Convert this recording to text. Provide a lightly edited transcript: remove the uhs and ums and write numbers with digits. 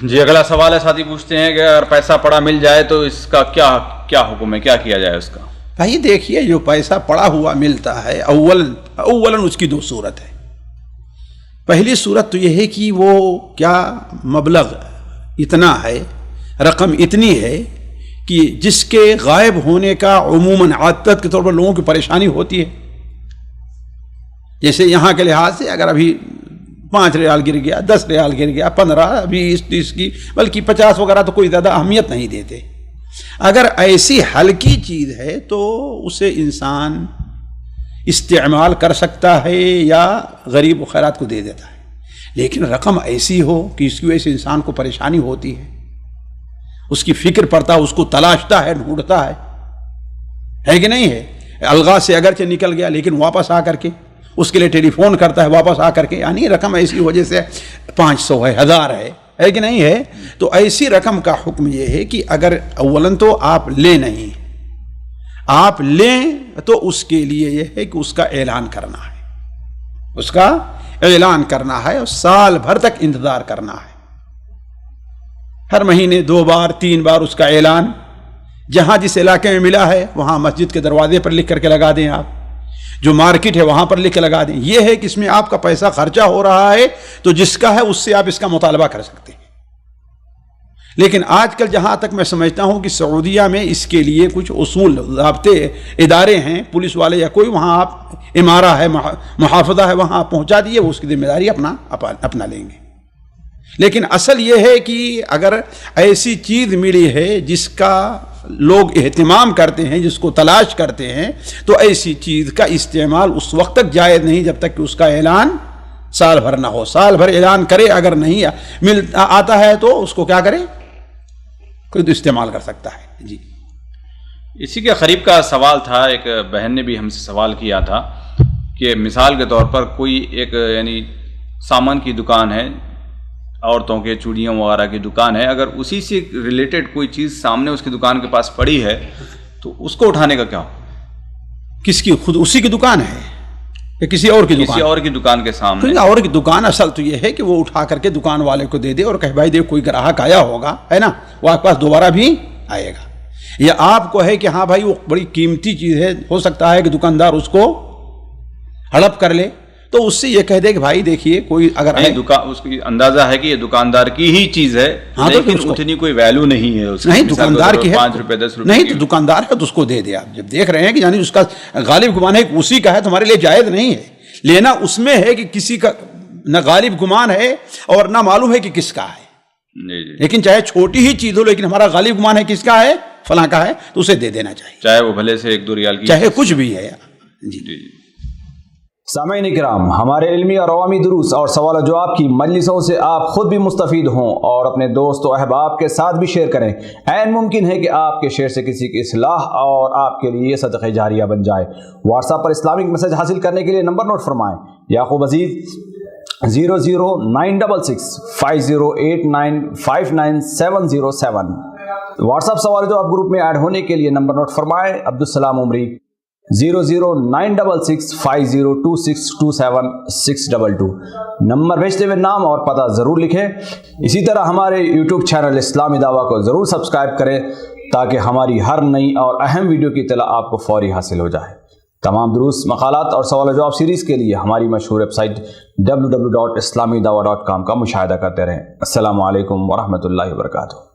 جی اگلا سوال ہے، ساتھی پوچھتے ہیں کہ اگر پیسہ پڑا مل جائے تو اس کا کیا حکم ہے، کیا کیا جائے اس کا؟ بھائی دیکھیے، جو پیسہ پڑا ہوا ملتا ہے اولاً اس کی دو صورت ہے۔ پہلی صورت تو یہ ہے کہ وہ کیا مبلغ اتنا ہے، رقم اتنی ہے کہ جس کے غائب ہونے کا عموماً عادت کے طور پر لوگوں کی پریشانی ہوتی ہے۔ جیسے یہاں کے لحاظ سے اگر ابھی 5 ریال گر گیا، 10 ریال گر گیا، 15، 20، 30 کی بلکہ 50 وغیرہ تو کوئی زیادہ اہمیت نہیں دیتے۔ اگر ایسی ہلکی چیز ہے تو اسے انسان استعمال کر سکتا ہے یا غریب و خیرات کو دے دیتا ہے، لیکن رقم ایسی ہو کہ اس کی وجہ سے انسان کو پریشانی ہوتی ہے، اس کی فکر پڑتا ہے، اس کو تلاشتا ہے، ڈھونڈتا ہے کہ نہیں ہے؟ الغاز سے اگرچہ نکل گیا لیکن واپس آ کر کے اس کے لیے ٹیلی فون کرتا ہے، واپس آ کر کے، یعنی رقم ایسی وجہ سے 500 ہے، 1000 ہے کہ نہیں ہے؟ تو ایسی رقم کا حکم یہ ہے کہ اگر اولاً تو آپ لیں نہیں، آپ لیں تو اس کے لیے یہ ہے کہ اس کا اعلان کرنا ہے، اس کا اعلان کرنا ہے اور سال بھر تک انتظار کرنا ہے، ہر مہینے 2 بار 3 بار اس کا اعلان، جہاں جس علاقے میں ملا ہے وہاں مسجد کے دروازے پر لکھ کر کے لگا دیں، آپ جو مارکیٹ ہے وہاں پر لکھ کے لگا دیں۔ یہ ہے کہ اس میں آپ کا پیسہ خرچہ ہو رہا ہے تو جس کا ہے اس سے آپ اس کا مطالبہ کر سکتے ہیں۔ لیکن آج کل جہاں تک میں سمجھتا ہوں کہ سعودیہ میں اس کے لیے کچھ اصول ضابطے ادارے ہیں، پولیس والے یا کوئی، وہاں آپ امارہ ہے، محافظہ ہے، وہاں آپ پہنچا دیے، وہ اس کی ذمہ داری اپنا لیں گے۔ لیکن اصل یہ ہے کہ اگر ایسی چیز ملی ہے جس کا لوگ اہتمام کرتے ہیں، جس کو تلاش کرتے ہیں، تو ایسی چیز کا استعمال اس وقت تک جائز نہیں جب تک کہ اس کا اعلان سال بھر نہ ہو۔ سال بھر اعلان کرے، اگر نہیں آتا ہے تو اس کو کیا کرے، خود استعمال کر سکتا ہے۔ جی اسی کے قریب کا سوال تھا، ایک بہن نے بھی ہم سے سوال کیا تھا کہ مثال کے طور پر کوئی ایک یعنی سامان کی دکان ہے، عورتوں کے چوڑیاں وغیرہ کی دکان ہے، اگر اسی سے ریلیٹڈ کوئی چیز سامنے اس کی دکان کے پاس پڑی ہے تو اس کو اٹھانے کا کیا ہو؟ کس کی؟ خود اسی کی دکان ہے یا کسی اور کی دکان؟ کسی اور کی دکان کے سامنے۔ اور کی دکان اصل تو یہ ہے کہ وہ اٹھا کر کے دکان والے کو دے دے اور کہ بھائی دیکھ کوئی گراہک آیا ہوگا، ہے نا، وہ آپ کے پاس دوبارہ بھی آئے گا۔ یا آپ کو ہے کہ ہاں بھائی وہ بڑی قیمتی چیز ہے، ہو سکتا ہے کہ دکاندار اس کو ہڑپ کر لے، تو اس سے یہ کہہ دے کہ بھائی دیکھیے کوئی اگر اس کی اندازہ ہے کہ یہ دکاندار کی ہی چیز ہے، لیکن اتنی کوئی ویلیو نہیں ہے اس کی، نہیں دکاندار کی ہے، 5 روپے 10 روپے نہیں تو دکاندار ہے تو اس کو دے دے۔ آپ جب دیکھ رہے ہیں کہ یعنی اس کا غالب گمان ہے کہ اسی کا ہے، تو ہمارے لیے جائز نہیں ہے لینا۔ اس میں ہے کہ کسی کا نہ غالب گمان ہے اور نہ معلوم ہے کہ کس کا ہے، لیکن چاہے چھوٹی ہی چیز ہو لیکن ہمارا غالب گمان ہے کس کا ہے، فلاں کا ہے، تو اسے دے دینا چاہیے، چاہے وہ بھلے سے 1-2 ریال کی، چاہے کچھ بھی ہے۔ جی سامعین کرام، ہمارے علمی اور عوامی دروس اور سوال و جواب کی مجلسوں سے آپ خود بھی مستفید ہوں اور اپنے دوست و احباب کے ساتھ بھی شیئر کریں۔ عین ممکن ہے کہ آپ کے شیئر سے کسی کی اصلاح اور آپ کے لیے صدقہ جاریہ بن جائے۔ واٹس ایپ پر اسلامک میسج حاصل کرنے کے لیے نمبر نوٹ فرمائیں: یعقوب عزیز 00966 5089597707۔ واٹس ایپ سوال جو آپ گروپ میں ایڈ ہونے کے لیے نمبر نوٹ فرمائیں: عبدالسلام عمری 00966 502627 نمبر بھیجتے ہوئے نام اور پتہ ضرور لکھیں۔ اسی طرح ہمارے یوٹیوب چینل اسلامی دعویٰ کو ضرور سبسکرائب کریں تاکہ ہماری ہر نئی اور اہم ویڈیو کی اطلاع آپ کو فوری حاصل ہو جائے۔ تمام دروس، مقالات اور سوال و جواب سیریز کے لیے ہماری مشہور ویب سائٹ www.islamidawah.com کا مشاہدہ کرتے رہیں۔ السلام علیکم ورحمۃ اللہ وبرکاتہ۔